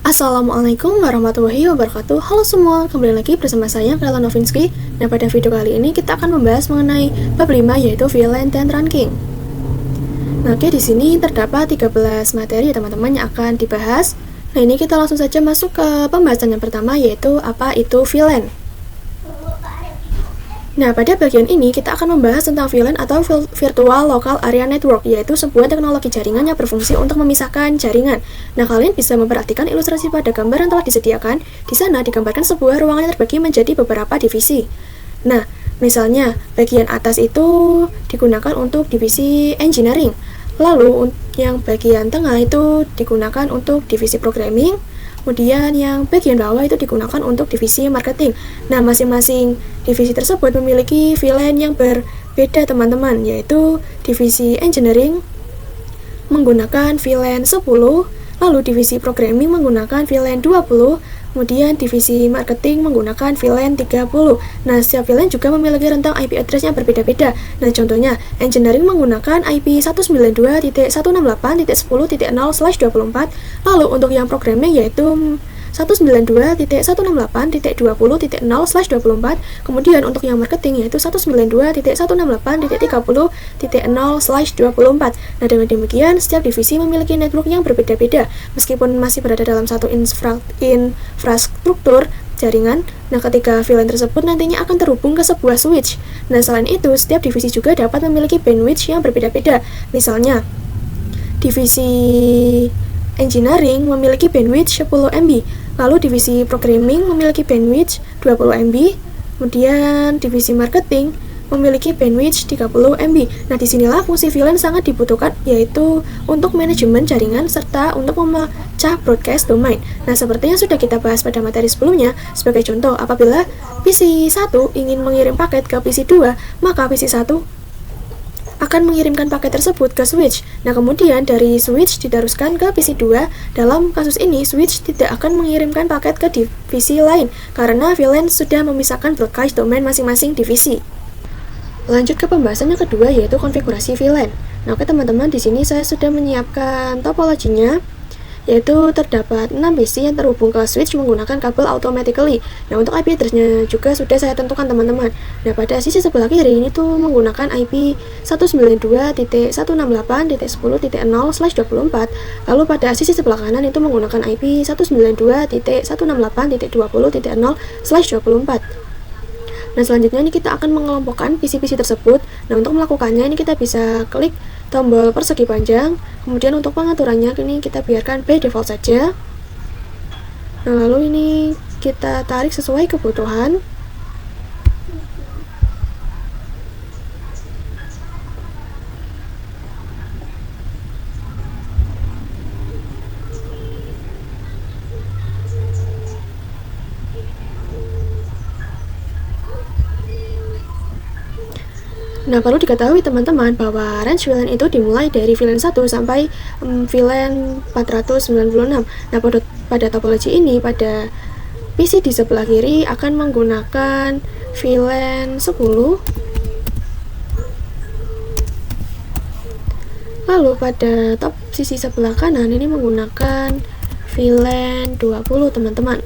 Assalamualaikum warahmatullahi wabarakatuh. Halo semua, kembali lagi bersama saya Prela Novinsky. Nah, pada video kali ini kita akan membahas mengenai bab 5 yaitu VLAN dan ranking. Nah, oke, di sini terdapat 13 materi teman-teman yang akan dibahas. Nah, ini kita langsung saja masuk ke pembahasan yang pertama yaitu apa itu VLAN. Nah, pada bagian ini kita akan membahas tentang VLAN atau Virtual Local Area Network, yaitu sebuah teknologi jaringan yang berfungsi untuk memisahkan jaringan. Nah, kalian bisa memperhatikan ilustrasi pada gambar yang telah disediakan. Di sana digambarkan sebuah ruangan yang terbagi menjadi beberapa divisi. Nah, misalnya bagian atas itu digunakan untuk divisi engineering. Lalu yang bagian tengah itu digunakan untuk divisi programming. Kemudian yang bagian bawah itu digunakan untuk divisi marketing. Nah, masing-masing divisi tersebut memiliki VLAN yang berbeda teman-teman, yaitu divisi engineering menggunakan VLAN 10, lalu divisi programming menggunakan VLAN 20, kemudian divisi marketing menggunakan VLAN 30. Nah, setiap VLAN juga memiliki rentang IP address yang berbeda-beda. Nah, contohnya, engineering menggunakan IP 192.168.10.0/24, lalu untuk yang programming yaitu 192.168.20.0/24, kemudian untuk yang marketing yaitu 192.168.30.0/24. Nah, dengan demikian setiap divisi memiliki network yang berbeda-beda meskipun masih berada dalam satu infrastruktur jaringan. Nah, ketika VLAN tersebut nantinya akan terhubung ke sebuah switch. Nah, selain itu setiap divisi juga dapat memiliki bandwidth yang berbeda-beda. Misalnya divisi engineering memiliki bandwidth 10 MB, lalu divisi programming memiliki bandwidth 20 MB, kemudian divisi marketing memiliki bandwidth 30 MB. Nah, disinilah fungsi VLAN sangat dibutuhkan, yaitu untuk manajemen jaringan serta untuk memecah broadcast domain. Nah, seperti yang sudah kita bahas pada materi sebelumnya, sebagai contoh, apabila PC 1 ingin mengirim paket ke PC 2, maka PC 1 akan mengirimkan paket tersebut ke switch. Nah, kemudian dari switch diteruskan ke PC 2. Dalam kasus ini, switch tidak akan mengirimkan paket ke divisi lain karena VLAN sudah memisahkan broadcast domain masing-masing divisi. Lanjut ke pembahasan yang kedua yaitu konfigurasi VLAN. Nah, oke teman-teman, di sini saya sudah menyiapkan topologinya, yaitu terdapat 6 PC yang terhubung ke switch menggunakan kabel automatically. Nah, untuk IP address-nya juga sudah saya tentukan teman-teman. Nah, pada sisi sebelah kiri ini tuh menggunakan IP 192.168.10.0/24. Lalu pada sisi sebelah kanan itu menggunakan IP 192.168.20.0/24. Nah, selanjutnya ini kita akan mengelompokkan PC-PC tersebut. Nah, untuk melakukannya ini kita bisa klik tombol persegi panjang. Kemudian untuk pengaturannya ini kita biarkan by default saja. Nah, lalu ini kita tarik sesuai kebutuhan. Nah, perlu diketahui teman-teman bahwa range VLAN itu dimulai dari VLAN 1 sampai VLAN 496. Nah, pada topologi ini, pada PC di sebelah kiri akan menggunakan VLAN 10. Lalu pada sisi sebelah kanan ini menggunakan VLAN 20, teman-teman.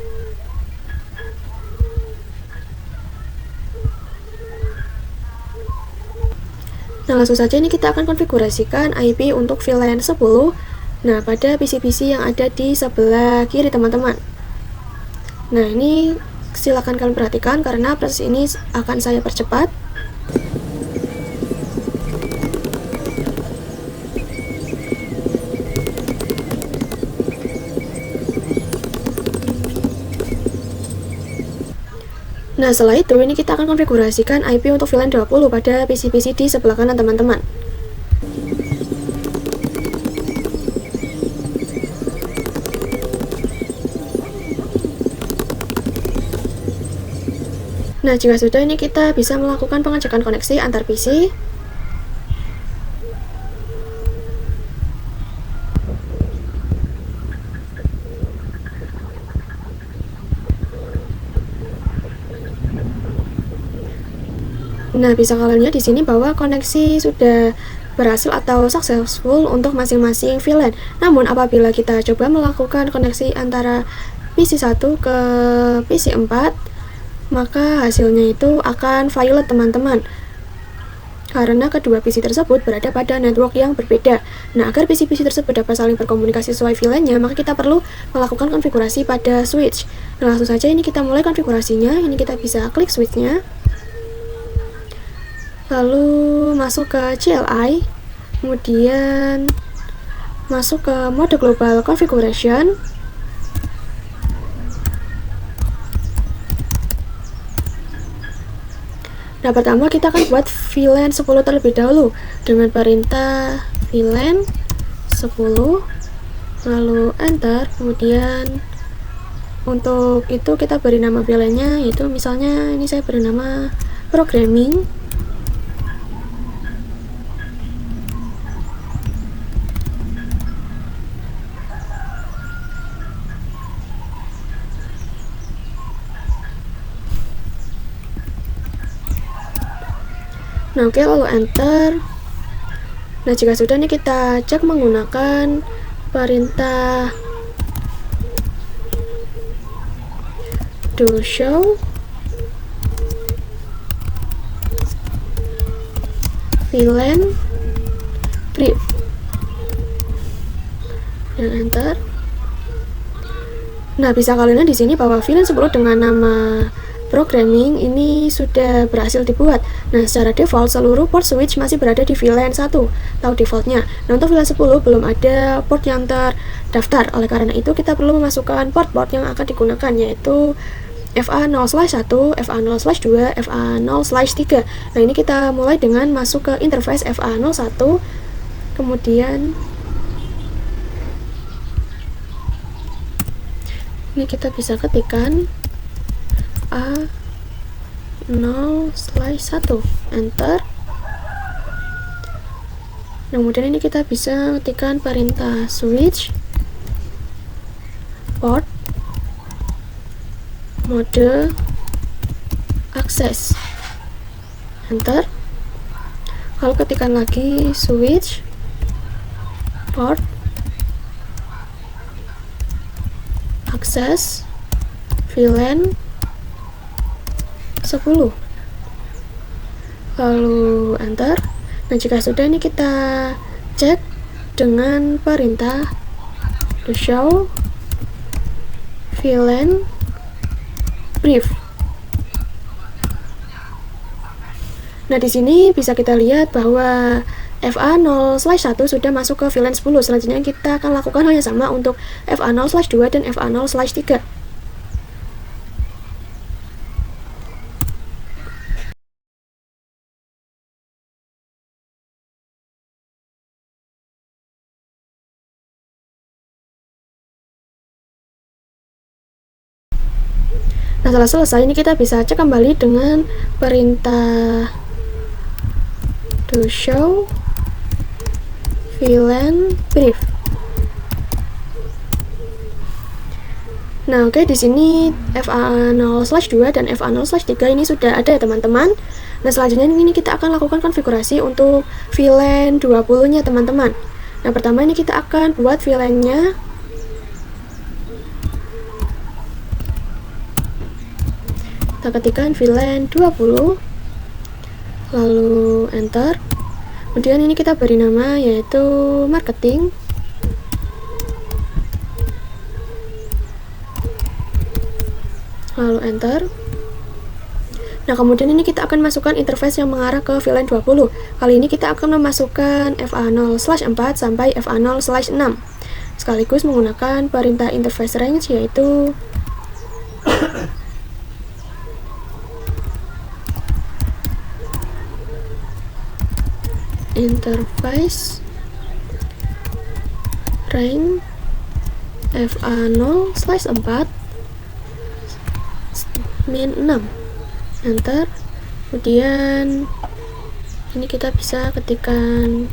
Nah, langsung saja ini kita akan konfigurasikan IP untuk VLAN 10. Nah, pada PC-PC yang ada di sebelah kiri teman-teman. Nah, ini silakan kalian perhatikan karena proses ini akan saya percepat. Nah, setelah itu ini kita akan konfigurasikan IP untuk VLAN 20 pada PC-PC di sebelah kanan teman-teman. Nah, jika sudah ini kita bisa melakukan pengecekan koneksi antar PC. Nah, bisa kalian lihat di sini bahwa koneksi sudah berhasil atau successful untuk masing-masing VLAN. Namun apabila kita coba melakukan koneksi antara PC1 ke PC4, maka hasilnya itu akan violet teman-teman, karena kedua PC tersebut berada pada network yang berbeda. Nah, agar PC-PC tersebut dapat saling berkomunikasi sesuai VLAN-nya, maka kita perlu melakukan konfigurasi pada switch. Nah, langsung saja ini kita mulai konfigurasinya. Ini kita bisa klik switch-nya, lalu masuk ke CLI, kemudian masuk ke mode global configuration. Nah, pertama kita akan buat VLAN 10 terlebih dahulu dengan perintah VLAN 10, lalu enter. Kemudian untuk itu kita beri nama VLAN-nya, yaitu misalnya ini saya beri nama programming. Nah, oke, lalu enter. Nah, jika sudah nih kita cek menggunakan perintah do show VLAN brief dan enter. Nah, bisa kalian lihat di sini bahwa VLAN 10 dengan nama programming ini sudah berhasil dibuat. Nah, secara default seluruh port switch masih berada di VLAN 1, tahu defaultnya. Nah, untuk VLAN 10 belum ada port yang terdaftar. Oleh karena itu kita perlu memasukkan port-port yang akan digunakan, yaitu FA0/1, FA0/2, FA0/3. Nah, ini kita mulai dengan masuk ke interface FA01, kemudian ini kita bisa ketikkan A0/1, enter. Nah, kemudian ini kita bisa ketikkan perintah switch port mode akses, enter. Lalu ketikkan lagi switch port akses VLAN 10, lalu enter. Nah, jika sudah ini kita cek dengan perintah do show VLAN brief. Nah, di sini bisa kita lihat bahwa FA0/1 sudah masuk ke VLAN 10. Selanjutnya kita akan lakukan hal yang sama untuk FA0/2 dan FA0/3. Nah, setelah selesai ini kita bisa cek kembali dengan perintah do show VLAN brief. Nah, oke, di sini FA0/2 dan FA0/3 ini sudah ada ya teman-teman. Nah, selanjutnya ini kita akan lakukan konfigurasi untuk VLAN 20-nya teman-teman. Nah, pertama ini kita akan buat VLAN-nya. Kita ketikkan VLAN 20, lalu enter. Kemudian ini kita beri nama yaitu marketing, lalu enter. Nah, kemudian ini kita akan masukkan interface yang mengarah ke VLAN 20. Kali ini kita akan memasukkan FA0/4 sampai FA0/6 sekaligus menggunakan perintah interface range, yaitu interface range FA0/4 min 6, enter. Kemudian ini kita bisa ketikkan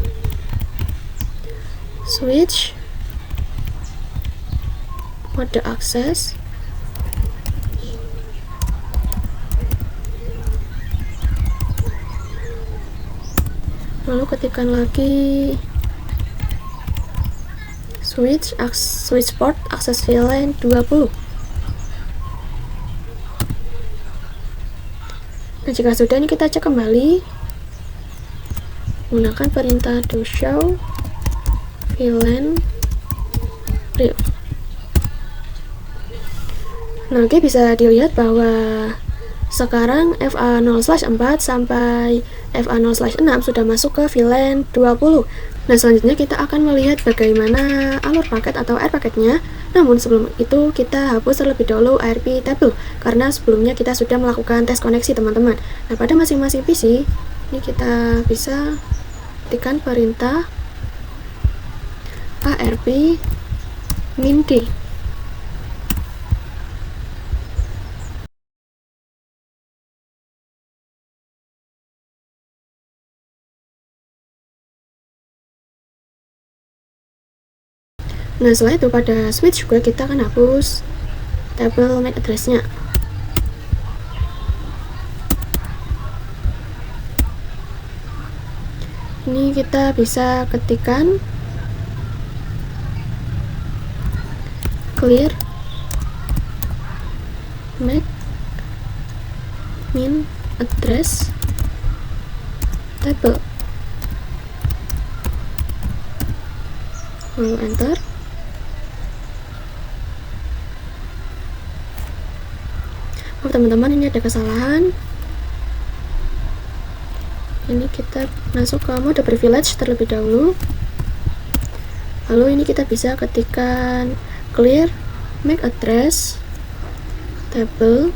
switch mode akses, lalu ketikkan lagi switch port akses VLAN 20. Nah, jika sudah, ini kita cek kembali menggunakan perintah do show VLAN real. Nah, oke, bisa dilihat bahwa sekarang FA0/4 sampai FA0/6 sudah masuk ke VLAN 20. Nah, selanjutnya kita akan melihat bagaimana alur paket atau AR paketnya. Namun sebelum itu kita hapus terlebih dahulu ARP table karena sebelumnya kita sudah melakukan tes koneksi, teman-teman. Nah, pada masing-masing PC ini kita bisa ketikkan perintah ARP -d. Nah, setelah itu pada switch juga kita akan hapus tabel MAC address-nya. Ini kita bisa ketikkan clear MAC min address table, lalu enter. Oh, teman-teman, ini ada kesalahan. Ini kita masuk ke mode privilege terlebih dahulu. Lalu ini kita bisa ketikkan clear MAC address table.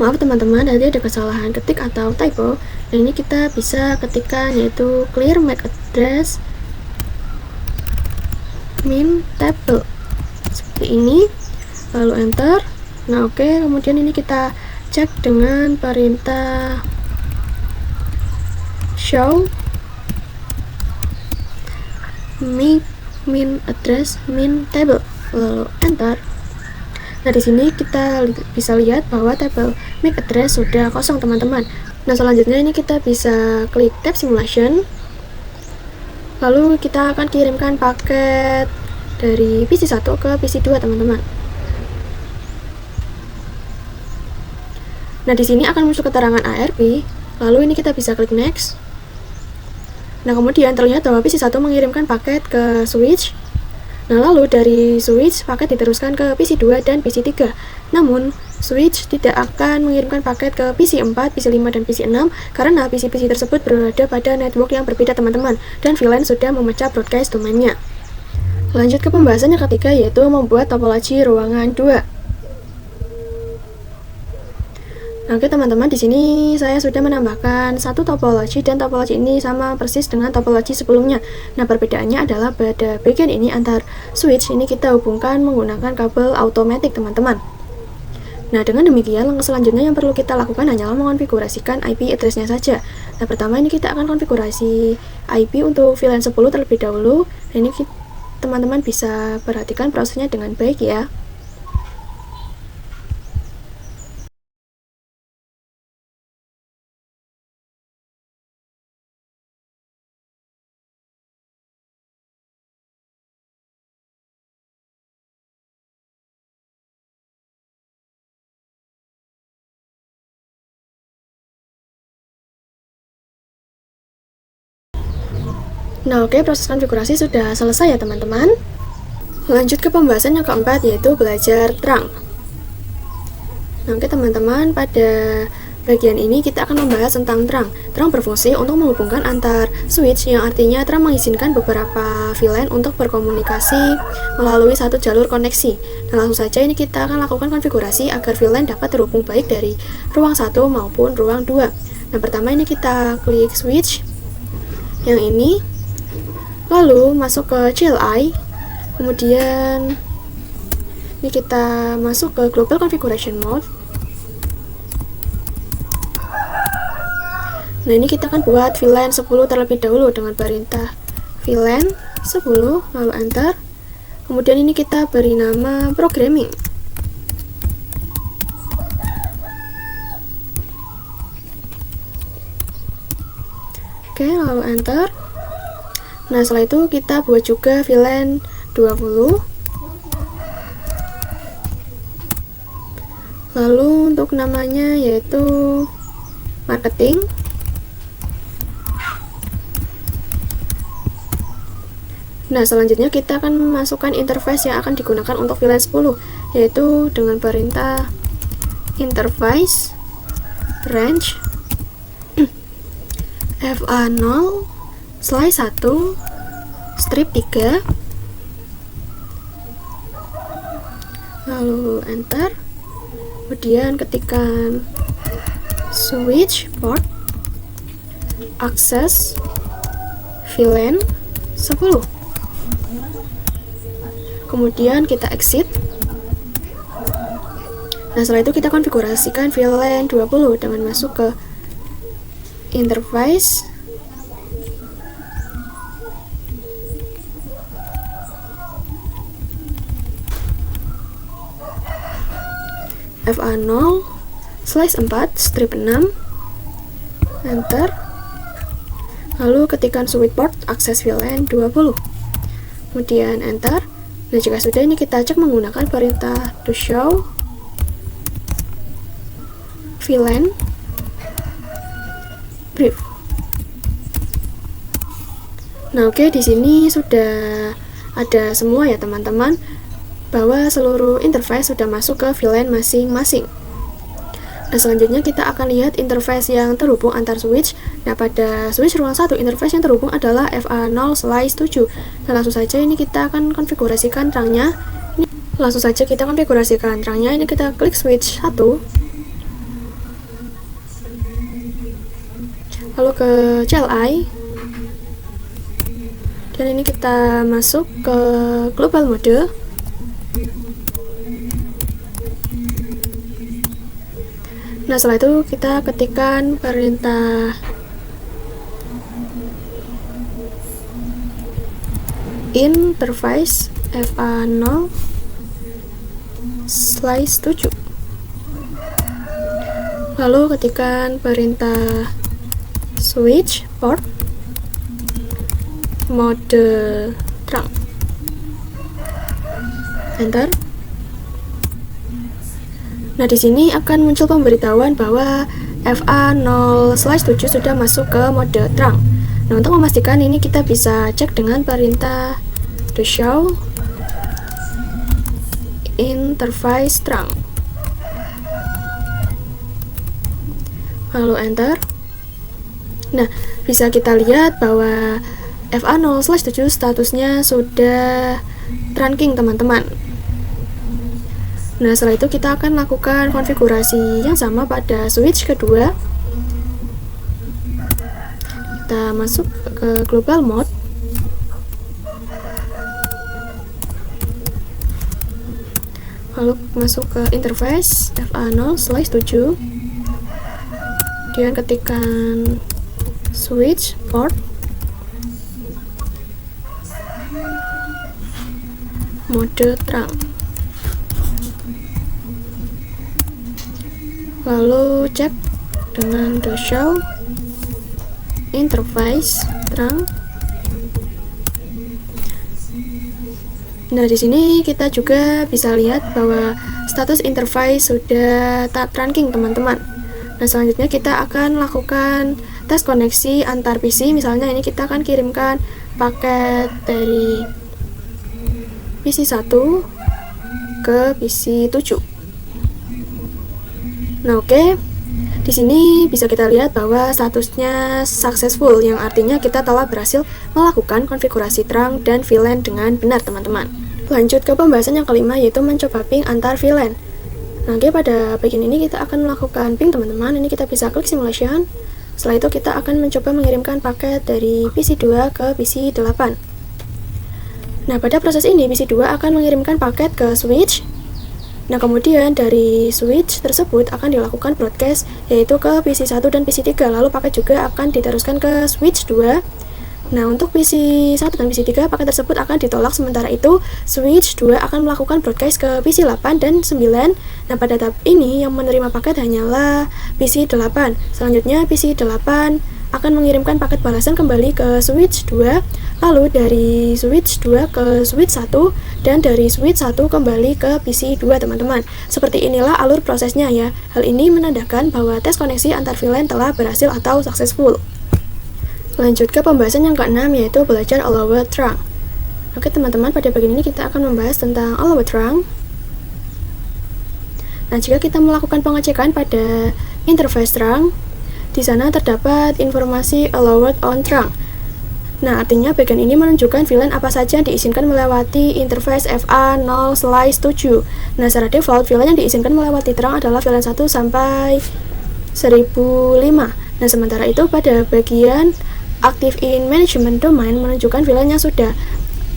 Maaf teman-teman, tadi ada kesalahan ketik atau typo. Nah, ini kita bisa ketikkan yaitu clear MAC address min table seperti ini, lalu enter. Nah, oke, kemudian ini kita cek dengan perintah show min address min table, lalu enter. Nah, di sini kita bisa lihat bahwa tabel MAC address sudah kosong, teman-teman. Nah, selanjutnya ini kita bisa klik tab simulation. Lalu kita akan kirimkan paket dari PC 1 ke PC 2, teman-teman. Nah, di sini akan muncul keterangan ARP. Lalu ini kita bisa klik next. Nah, kemudian terlihat bahwa PC 1 mengirimkan paket ke switch. Nah, lalu dari switch paket diteruskan ke PC 2 dan PC 3. Namun, switch tidak akan mengirimkan paket ke PC 4, PC 5, dan PC 6 karena PC-PC tersebut berada pada network yang berbeda, teman-teman, dan VLAN sudah memecah broadcast domainnya. Lanjut ke pembahasan yang ketiga, yaitu membuat topologi ruangan 2. Oke teman-teman, di sini saya sudah menambahkan satu topologi dan topologi ini sama persis dengan topologi sebelumnya. Nah, perbedaannya adalah pada bagian ini antar switch ini kita hubungkan menggunakan kabel automatic, teman-teman. Nah, dengan demikian langkah selanjutnya yang perlu kita lakukan hanyalah mengonfigurasikan IP address-nya saja. Nah, pertama ini kita akan konfigurasi IP untuk VLAN 10 terlebih dahulu. Nah, ini teman-teman bisa perhatikan prosesnya dengan baik ya. Nah, oke, proses konfigurasi sudah selesai ya teman-teman. Lanjut ke pembahasan yang keempat, yaitu belajar terang. Nah, oke teman-teman, pada bagian ini kita akan membahas tentang terang. Terang berfungsi untuk menghubungkan antar switch, yang artinya terang mengizinkan beberapa VLAN untuk berkomunikasi melalui satu jalur koneksi. Nah, langsung saja ini kita akan lakukan konfigurasi agar VLAN dapat terhubung baik dari ruang 1 maupun ruang 2. Nah, pertama ini kita klik switch yang ini, lalu masuk ke CLI, kemudian ini kita masuk ke Global Configuration Mode. Nah, ini kita akan buat VLAN 10 terlebih dahulu dengan perintah VLAN 10, lalu enter. Kemudian ini kita beri nama programming. Oke, lalu enter. Nah, setelah itu kita buat juga VLAN 20. Lalu untuk namanya yaitu marketing. Nah, selanjutnya kita akan memasukkan interface yang akan digunakan untuk VLAN 10, yaitu dengan perintah interface range FA0 slice 1 strip 3, lalu enter. Kemudian ketikkan switch port access VLAN 10, kemudian kita exit. Nah, setelah itu kita konfigurasikan VLAN 20 dengan masuk ke interface FA0 slice 4 strip 6, enter. Lalu ketikkan switch port access VLAN 20, kemudian enter. Nah, jika sudah, ini kita cek menggunakan perintah to show VLAN brief. Nah, oke, di sini sudah ada semua ya teman-teman, bahwa seluruh interface sudah masuk ke VLAN masing-masing. Nah, selanjutnya kita akan lihat interface yang terhubung antar switch. Nah, pada switch ruang 1, interface yang terhubung adalah FA0 slice 7. Nah, langsung saja ini kita akan konfigurasikan terangnya. Ini kita klik switch 1, lalu ke CLI, dan ini kita masuk ke global mode. Nah, setelah itu kita ketikkan perintah interface FA0 slice 7, lalu ketikkan perintah switch port mode terang, enter. Nah, di sini akan muncul pemberitahuan bahwa FA0/7 sudah masuk ke mode terang. Nah, untuk memastikan ini kita bisa cek dengan perintah to show interface terang, lalu enter. Nah, bisa kita lihat bahwa FA0/7 statusnya sudah trunking teman-teman. Nah, setelah itu kita akan lakukan konfigurasi yang sama pada switch kedua. Kita masuk ke global mode, lalu masuk ke interface FA0/7, kemudian ketikkan switch port mode terang, lalu cek dengan to show interface terang. Nah, di sini kita juga bisa lihat bahwa status interface sudah tak trunking teman-teman. Nah, selanjutnya kita akan lakukan tes koneksi antar PC. Misalnya ini kita akan kirimkan paket dari PC 1 ke PC 7. Nah, oke. Di sini bisa kita lihat bahwa statusnya successful, yang artinya kita telah berhasil melakukan konfigurasi terang dan VLAN dengan benar, teman-teman. Lanjut ke pembahasan yang kelima, yaitu mencoba ping antar VLAN. Nah, oke, pada bagian ini kita akan melakukan ping, teman-teman. Ini kita bisa klik simulation. Setelah itu kita akan mencoba mengirimkan paket dari PC 2 ke PC 8. Nah, pada proses ini PC 2 akan mengirimkan paket ke switch. Nah, kemudian dari switch tersebut akan dilakukan broadcast, yaitu ke PC 1 dan PC 3. Lalu paket juga akan diteruskan ke switch 2. Nah, untuk PC 1 dan PC 3, paket tersebut akan ditolak. Sementara itu, switch 2 akan melakukan broadcast ke PC 8 dan 9. Nah, pada tahap ini yang menerima paket hanyalah PC 8. Selanjutnya, PC 8 akan mengirimkan paket balasan kembali ke switch 2, lalu dari switch 2 ke switch 1, dan dari switch 1 kembali ke PC 2, teman-teman. Seperti inilah alur prosesnya ya. Hal ini menandakan bahwa tes koneksi antar VLAN telah berhasil atau successful. Lanjut ke pembahasan yang keenam, yaitu belajar all-over trunk. Oke teman-teman, pada bagian ini kita akan membahas tentang all-over trunk. Nah, jika kita melakukan pengecekan pada interface trunk, di sana terdapat informasi allowed on trunk. Nah, artinya bagian ini menunjukkan VLAN apa saja yang diizinkan melewati interface FA0/7. Nah, secara default VLAN yang diizinkan melewati trunk adalah VLAN 1 sampai 1005. Nah, sementara itu pada bagian active in management domain menunjukkan VLAN yang sudah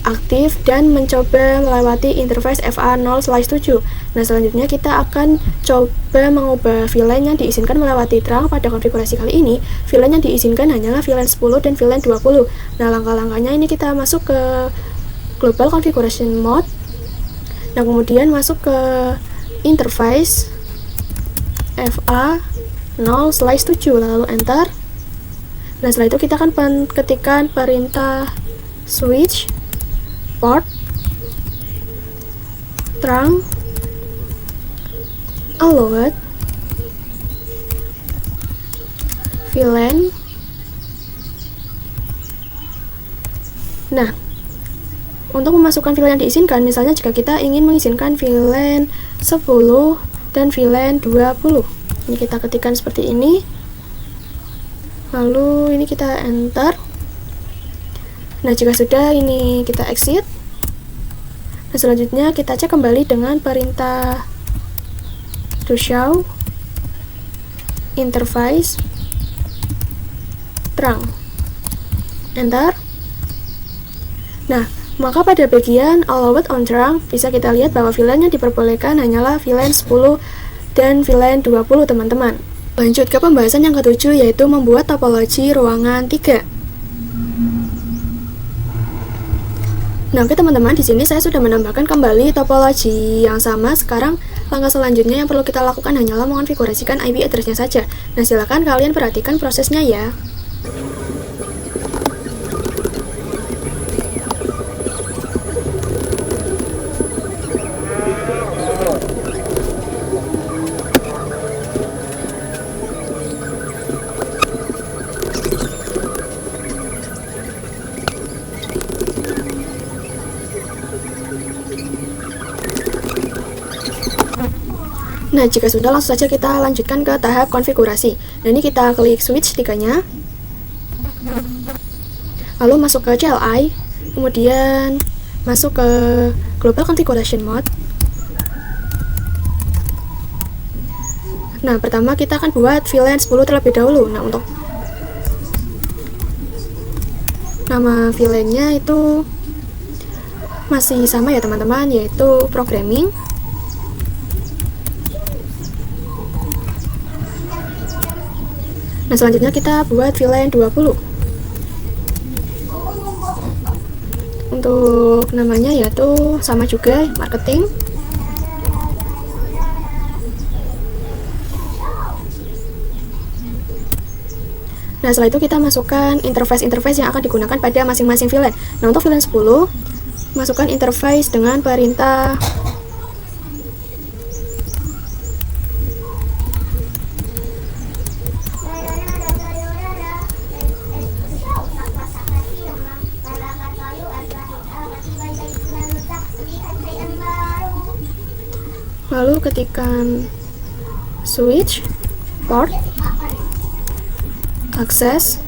aktif dan mencoba melewati interface FA0/7. Nah, selanjutnya kita akan coba mengubah VLAN yang diizinkan melewati trunk. Pada konfigurasi kali ini, VLAN yang diizinkan hanyalah VLAN 10 dan VLAN 20. Nah, langkah-langkahnya ini kita masuk ke Global Configuration Mode. Nah, kemudian masuk ke interface FA0/7, lalu enter. Nah, setelah itu kita akan ketikkan perintah switch port trunk allowed VLAN. Nah, untuk memasukkan VLAN yang diizinkan, misalnya jika kita ingin mengizinkan VLAN 10 dan VLAN 20, ini kita ketikkan seperti ini, lalu ini kita enter. Nah, jika sudah, ini kita exit. Nah, selanjutnya kita cek kembali dengan perintah to show interface trunk, enter. Nah, maka pada bagian allowed on trunk bisa kita lihat bahwa VLAN yang diperbolehkan hanyalah VLAN 10 dan VLAN 20, teman-teman. Lanjut ke pembahasan yang ketujuh, yaitu membuat topologi ruangan 3. Nah, oke teman-teman, di sini saya sudah menambahkan kembali topologi yang sama. Sekarang langkah selanjutnya yang perlu kita lakukan hanyalah mengonfigurasikan IP address-nya saja. Nah, silakan kalian perhatikan prosesnya ya. Nah, jika sudah, langsung saja kita lanjutkan ke tahap konfigurasi. Nah, ini kita klik switch 3-nya, lalu masuk ke CLI, kemudian masuk ke Global Configuration Mode. Nah, pertama kita akan buat VLAN 10 terlebih dahulu. Nah, untuk nama VLAN-nya itu masih sama ya teman-teman, yaitu programming. Nah, selanjutnya kita buat VLAN 20. Untuk namanya yaitu sama juga, marketing. Nah, setelah itu kita masukkan interface yang akan digunakan pada masing-masing VLAN. Nah, untuk VLAN 10, masukkan interface dengan perintah lalu ketikkan switch port access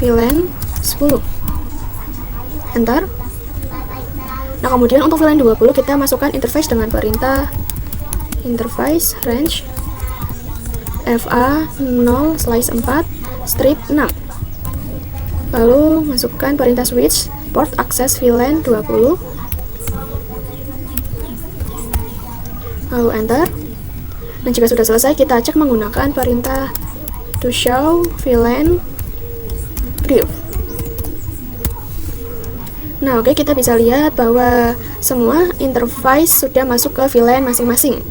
VLAN 10, enter. Nah, kemudian untuk VLAN 20 kita masukkan interface dengan perintah interface range FA0/4 strip 6, lalu masukkan perintah switch port access VLAN 20, lalu enter. Dan jika sudah selesai, kita cek menggunakan perintah to show VLAN brief. Nah, oke, kita bisa lihat bahwa semua interface sudah masuk ke VLAN masing-masing.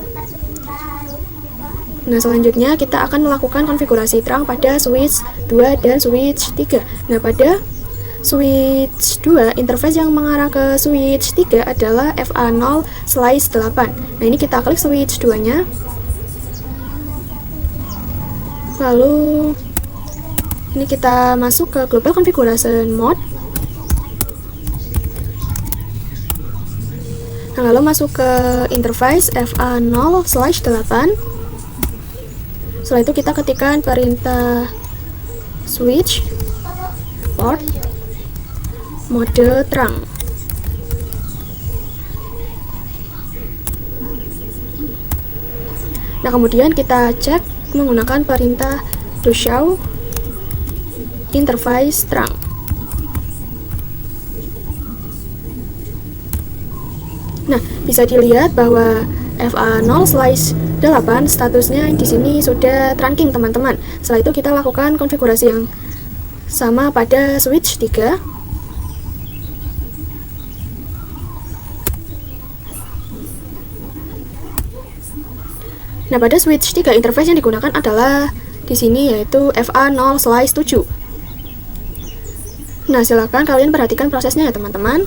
Nah, selanjutnya kita akan melakukan konfigurasi terang pada switch 2 dan switch 3. Nah, pada switch 2, interface yang mengarah ke switch 3 adalah FA0/8. Nah, ini kita klik switch 2-nya. Lalu ini kita masuk ke global configuration mode. Nah, lalu masuk ke interface FA0/8. Setelah itu kita ketikkan perintah switch port mode terang. Nah, kemudian kita cek menggunakan perintah to show interface terang. Nah, bisa dilihat bahwa FA0/8 statusnya di sini sudah trunking, teman-teman. Setelah itu kita lakukan konfigurasi yang sama pada switch 3. Nah, pada switch 3 interface yang digunakan adalah di sini yaitu FA0/7. Nah, silakan kalian perhatikan prosesnya ya, teman-teman.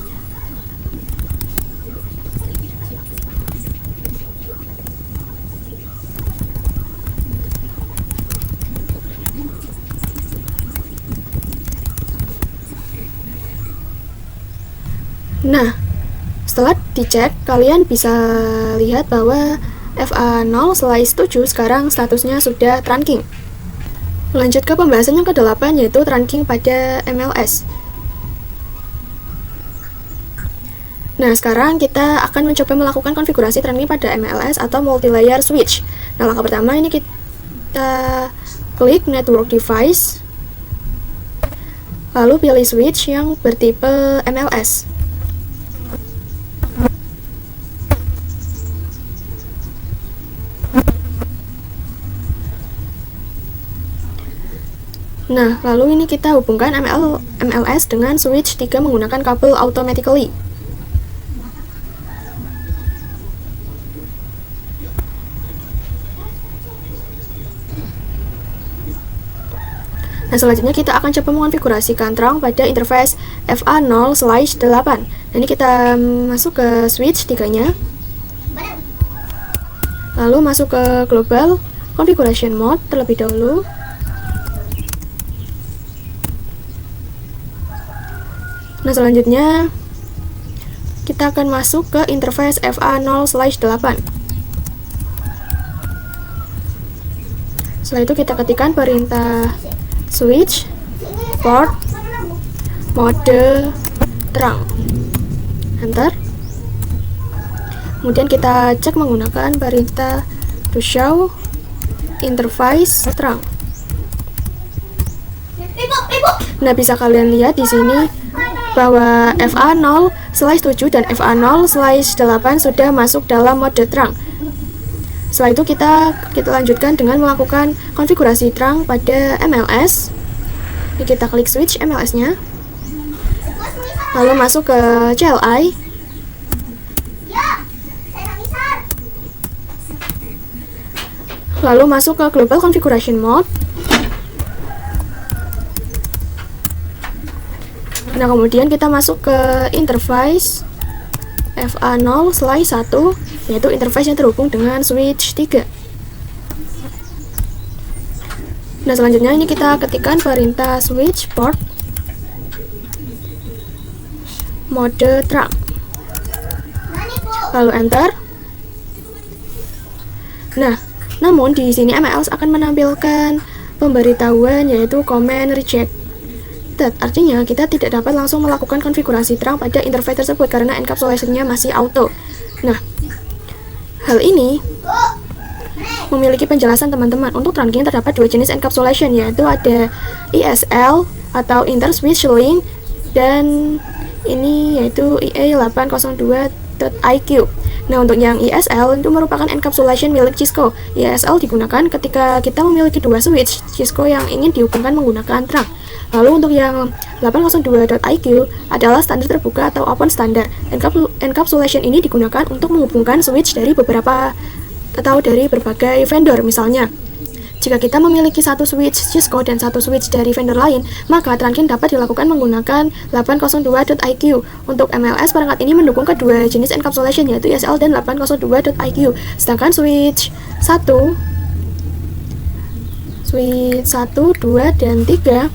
Nah, setelah dicek, kalian bisa lihat bahwa FA0/7 sekarang statusnya sudah trunking. Lanjut ke pembahasan yang ke-8, yaitu trunking pada MLS. Nah, sekarang kita akan mencoba melakukan konfigurasi trunking pada MLS atau multi-layer switch. Nah, langkah pertama ini kita klik network device, lalu pilih switch yang bertipe MLS. Nah, lalu ini kita hubungkan MLS dengan switch 3 menggunakan kabel automatically. Nah, selanjutnya kita akan coba mengonfigurasikan terang pada interface FA0/8. Nah, ini kita masuk ke switch 3-nya. Lalu masuk ke global configuration mode terlebih dahulu. Nah, selanjutnya kita akan masuk ke interface FA0/8. Setelah itu kita ketikkan perintah switch port mode terang. Enter. Kemudian kita cek menggunakan perintah to show interface terang. Nah, bisa kalian lihat di sini bahwa FA0/7 dan FA0/8 sudah masuk dalam mode terang. Setelah itu kita lanjutkan dengan melakukan konfigurasi terang pada MLS. Ini kita klik switch MLS-nya, lalu masuk ke CLI, lalu masuk ke global configuration mode. Nah, kemudian kita masuk ke interface FA0/1, yaitu interface yang terhubung dengan switch 3. Nah, selanjutnya ini kita ketikkan perintah switch port mode terang, lalu enter. Nah, namun di sini MLS akan menampilkan pemberitahuan yaitu command reject. Artinya kita tidak dapat langsung melakukan konfigurasi terang pada interface tersebut karena encapsulation-nya masih auto. Nah, hal ini memiliki penjelasan, teman-teman. Untuk trunking terdapat dua jenis encapsulation, yaitu ada ISL atau Inter Switch Link, dan ini yaitu EA802.IQ. Nah, untuk yang ISL itu merupakan encapsulation milik Cisco. ISL digunakan ketika kita memiliki dua switch Cisco yang ingin dihubungkan menggunakan terang. Lalu untuk yang 802.IQ adalah standar terbuka atau open standard. Encapsulation ini digunakan untuk menghubungkan switch dari beberapa atau dari berbagai vendor. Misalnya, jika kita memiliki satu switch Cisco dan satu switch dari vendor lain, maka trunking dapat dilakukan menggunakan 802.iq. Untuk MLS, perangkat ini mendukung kedua jenis encapsulation, yaitu ESL dan 802.iq. Sedangkan switch 1, 2, dan 3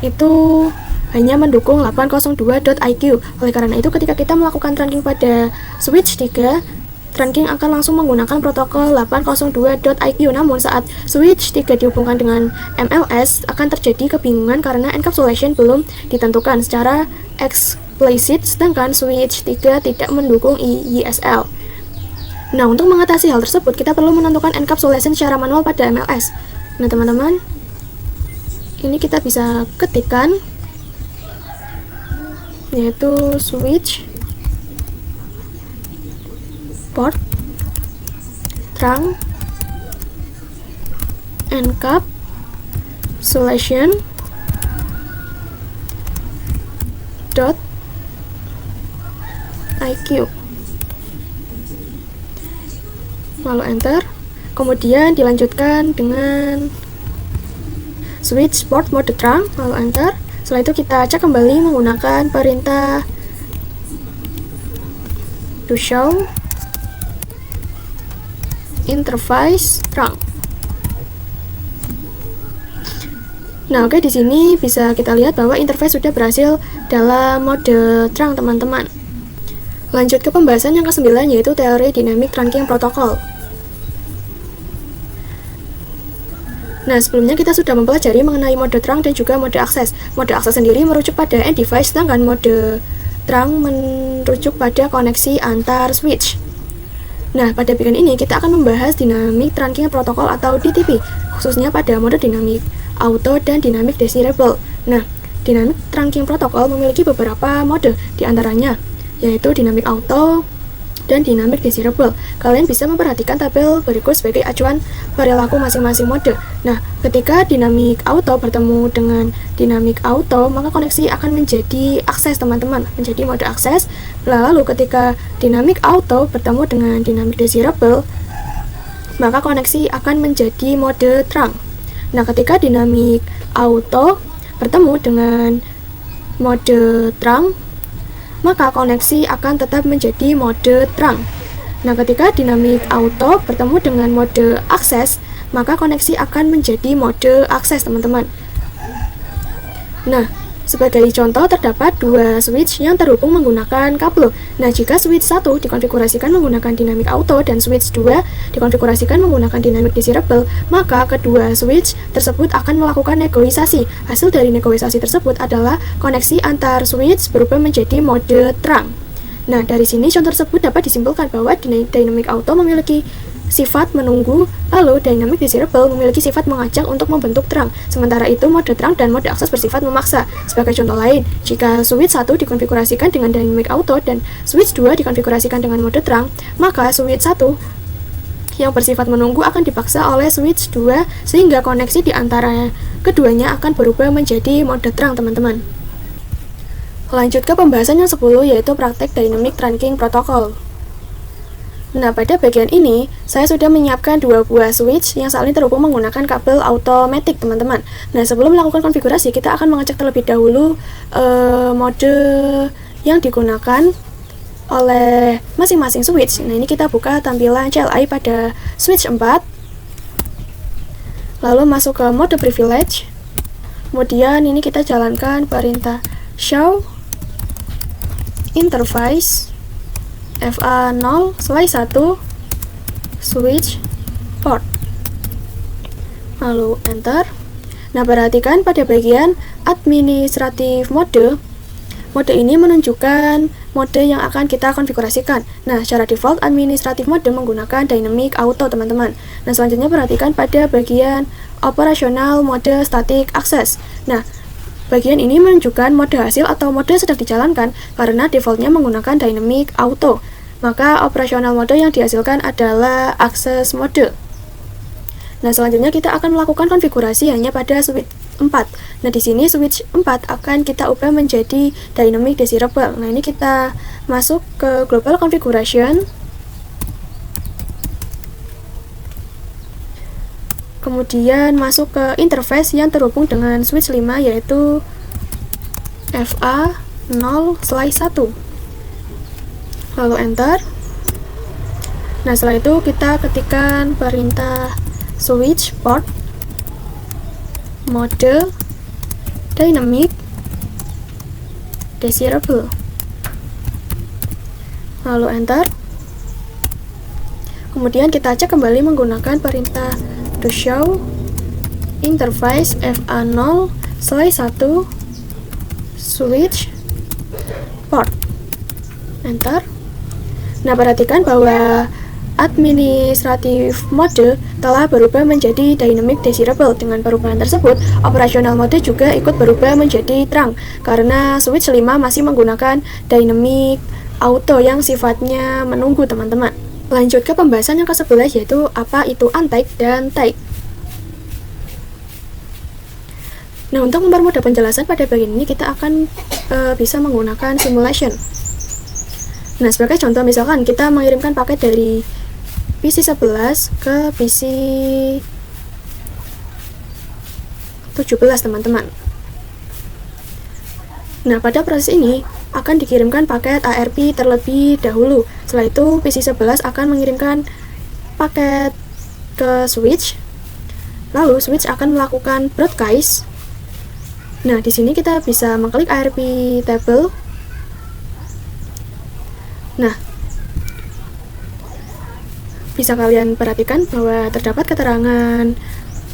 itu hanya mendukung 802.iq. Oleh karena itu, ketika kita melakukan trunking pada switch 3, trunking akan langsung menggunakan protokol 802.iq. Namun saat switch 3 dihubungkan dengan MLS, akan terjadi kebingungan karena encapsulation belum ditentukan secara eksplisit, sedangkan switch 3 tidak mendukung ESL. Nah, untuk mengatasi hal tersebut, kita perlu menentukan encapsulation secara manual pada MLS. Nah, teman-teman, ini kita bisa ketikkan, yaitu switch port trunk encapsulation dot iq, lalu enter. Kemudian dilanjutkan dengan switch port mode trunk, lalu enter. Setelah itu kita cek kembali menggunakan perintah to show interface trunk. Nah, oke, di sini bisa kita lihat bahwa interface sudah berhasil dalam mode trunk, teman-teman. Lanjut ke pembahasan yang ke-9, yaitu teori dynamic trunking protocol. Nah, sebelumnya kita sudah mempelajari mengenai mode trunk dan juga mode akses. Mode akses sendiri merujuk pada end device, sedangkan mode trunk merujuk pada koneksi antar switch. Nah, pada bagian ini kita akan membahas dynamic trunking protocol atau DTP, khususnya pada mode dynamic auto dan dynamic desirable. Nah, dynamic trunking protocol memiliki beberapa mode, diantaranya yaitu dynamic auto dan dynamic desirable. Kalian bisa memperhatikan tabel berikut sebagai acuan perilaku masing-masing mode. Nah, ketika dynamic auto bertemu dengan dynamic auto, maka koneksi akan menjadi akses, teman-teman, menjadi mode akses. Lalu ketika dynamic auto bertemu dengan dynamic desirable, maka koneksi akan menjadi mode trunk. Nah, ketika dynamic auto bertemu dengan mode trunk, maka koneksi akan tetap menjadi mode trunk. Nah, ketika dynamic auto bertemu dengan mode akses, maka koneksi akan menjadi mode akses, teman-teman. Nah, sebagai contoh terdapat dua switch yang terhubung menggunakan kabel. Nah, jika switch 1 dikonfigurasikan menggunakan dynamic auto dan switch 2 dikonfigurasikan menggunakan dynamic desirable, maka kedua switch tersebut akan melakukan negosiasi. Hasil dari negosiasi tersebut adalah koneksi antar switch berubah menjadi mode trunk. Nah, dari sini contoh tersebut dapat disimpulkan bahwa dynamic auto memiliki sifat menunggu, lalu dynamic desirable memiliki sifat mengajak untuk membentuk trunk. Sementara itu, mode trunk dan mode akses bersifat memaksa. Sebagai contoh lain, jika switch 1 dikonfigurasikan dengan dynamic auto dan switch 2 dikonfigurasikan dengan mode trunk, maka switch 1 yang bersifat menunggu akan dipaksa oleh switch 2 sehingga koneksi di antara keduanya akan berubah menjadi mode trunk, teman-teman. Lanjut ke pembahasan yang 10, yaitu praktek dynamic trunking protocol. Nah, pada bagian ini, saya sudah menyiapkan dua buah switch yang saling terhubung menggunakan kabel automatic, teman-teman. Nah, sebelum melakukan konfigurasi, kita akan mengecek terlebih dahulu mode yang digunakan oleh masing-masing switch. Nah, ini kita buka tampilan CLI pada switch 4, lalu masuk ke mode privilege. Kemudian ini kita jalankan perintah show interface FA0/1 switch port, lalu enter. Nah, perhatikan pada bagian administratif mode ini menunjukkan mode yang akan kita konfigurasikan. Nah, secara default administratif mode menggunakan dynamic auto, teman-teman. Nah, selanjutnya perhatikan pada bagian operasional mode static access. Nah, bagian ini menunjukkan mode hasil atau mode sedang dijalankan karena defaultnya menggunakan dynamic auto. Maka operasional mode yang dihasilkan adalah access mode. Nah, selanjutnya kita akan melakukan konfigurasi hanya pada switch 4. Nah, di sini switch 4 akan kita ubah menjadi dynamic desirable. Nah, ini kita masuk ke global configuration. Kemudian masuk ke interface yang terhubung dengan switch 5, yaitu FA0/1. Lalu enter. Nah, setelah itu kita ketikkan perintah switch port mode dynamic desirable. Lalu enter. Kemudian kita cek kembali menggunakan perintah to show interface FA0/1 switch port. Enter. Nah, perhatikan bahwa administratif mode telah berubah menjadi dynamic desirable. Dengan perubahan tersebut, operasional mode juga ikut berubah menjadi terang karena switch 5 masih menggunakan dynamic auto yang sifatnya menunggu, teman-teman. Lanjut ke pembahasan yang ke-11, yaitu apa itu untick dan tick. Nah, untuk mempermudah penjelasan pada bagian ini kita akan bisa menggunakan simulation. Nah, sebagai contoh, misalkan kita mengirimkan paket dari PC 11 ke PC 17, teman-teman. Nah, pada proses ini akan dikirimkan paket ARP terlebih dahulu. Setelah itu, PC 11 akan mengirimkan paket ke switch. Lalu, switch akan melakukan broadcast. Nah, di sini kita bisa mengklik ARP table. Nah, bisa kalian perhatikan bahwa terdapat keterangan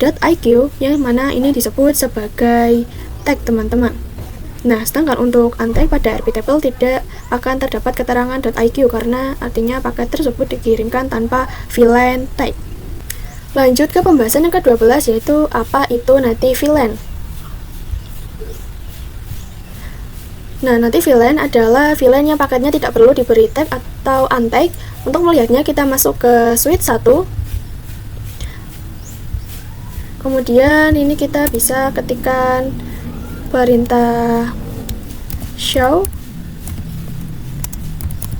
.iq yang mana ini disebut sebagai tag, teman-teman. Nah, sedangkan untuk untag pada ARP table tidak akan terdapat keterangan .iq karena artinya paket tersebut dikirimkan tanpa VLAN tag. Lanjut ke pembahasan yang ke-12, yaitu apa itu native VLAN. Nah, native VLAN adalah VLAN yang paketnya tidak perlu diberi tag atau untag. Untuk melihatnya, kita masuk ke switch 1. Kemudian ini kita bisa ketikkan perintah show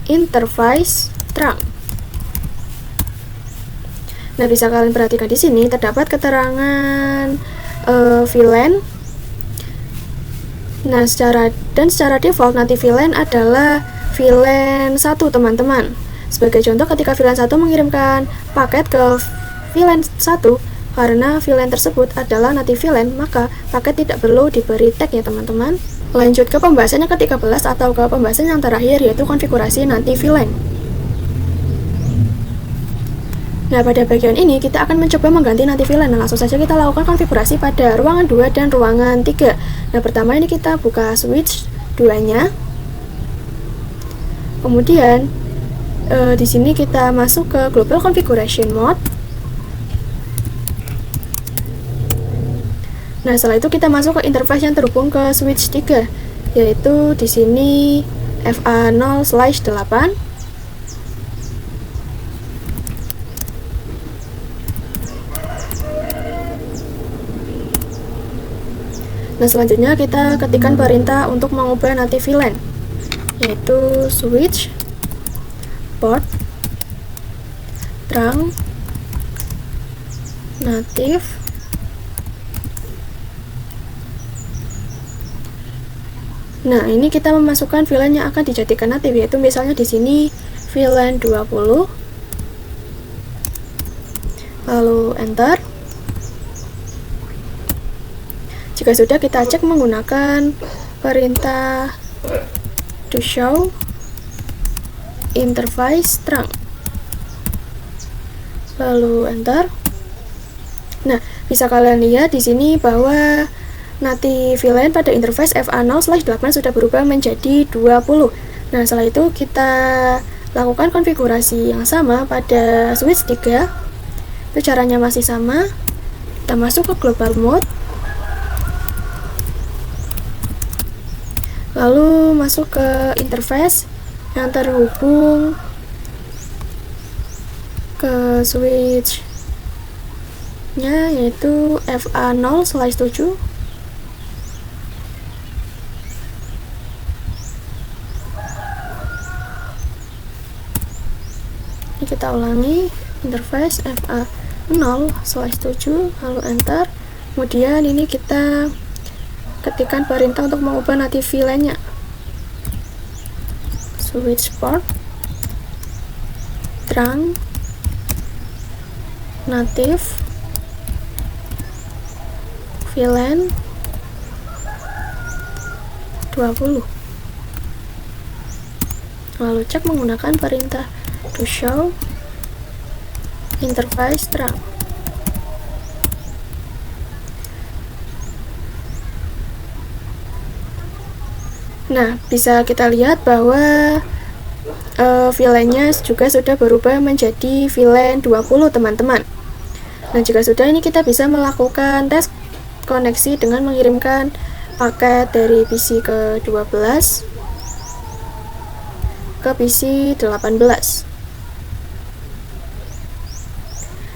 interface trunk. Nah, bisa kalian perhatikan di sini terdapat keterangan VLAN. Nah, secara default native VLAN adalah VLAN 1, teman-teman. Sebagai contoh, ketika VLAN 1 mengirimkan paket ke VLAN 1, karena VLAN tersebut adalah native VLAN, maka paket tidak perlu diberi tag ya, teman-teman. Lanjut ke pembahasan yang ke-13 atau ke pembahasan yang terakhir, yaitu konfigurasi native VLAN. Nah, pada bagian ini kita akan mencoba mengganti native VLAN. Nah, langsung saja kita lakukan konfigurasi pada ruangan 2 dan ruangan 3. Nah, pertama ini kita buka switch 2-nya. Kemudian di sini kita masuk ke global configuration mode. Nah, setelah itu kita masuk ke interface yang terhubung ke switch 3, yaitu di sini FA0/8. Nah, selanjutnya kita ketikkan perintah untuk mengubah native VLAN, yaitu switch port trunk native Nah, ini kita memasukkan VLAN yang akan dijadikan native, yaitu misalnya di sini VLAN 20. Lalu enter. Jika sudah, kita cek menggunakan perintah to show interface trunk. Lalu enter. Nah, bisa kalian lihat di sini bahwa native VLAN pada interface FA0/8 sudah berubah menjadi 20. Nah, setelah itu kita lakukan konfigurasi yang sama pada switch 3. Itu caranya masih sama. Kita masuk ke global mode. Lalu masuk ke interface yang terhubung ke switch-nya, yaitu FA0/7. Ini kita ulangi, interface FA0/7. 0 slash 7, lalu enter. Kemudian ini kita ketikkan perintah untuk mengubah native VLAN-nya. Switch port trunk native VLAN 20. Lalu cek menggunakan perintah to show interface trunk. Nah, bisa kita lihat bahwa VLAN-nya juga sudah berubah menjadi VLAN 20, teman-teman. Nah, jika sudah, ini kita bisa melakukan tes koneksi dengan mengirimkan paket dari PC ke-12 ke PC 18.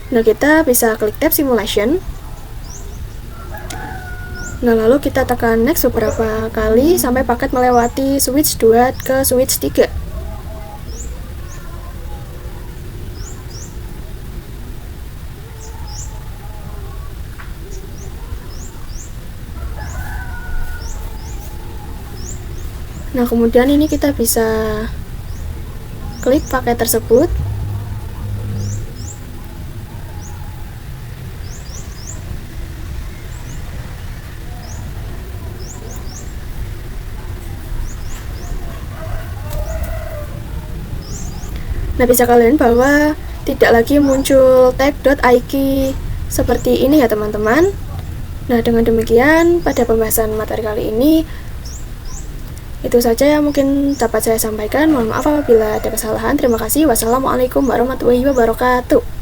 Nah, kita bisa klik tab simulation. Nah, lalu kita tekan next beberapa kali sampai paket melewati switch 2 ke switch 3. Nah, kemudian ini kita bisa klik paket tersebut. Nah, bisa kalian bahwa tidak lagi muncul tag.ik seperti ini ya, teman-teman. Nah, dengan demikian pada pembahasan materi kali ini itu saja yang mungkin dapat saya sampaikan. Mohon maaf apabila ada kesalahan. Terima kasih. Wassalamualaikum warahmatullahi wabarakatuh.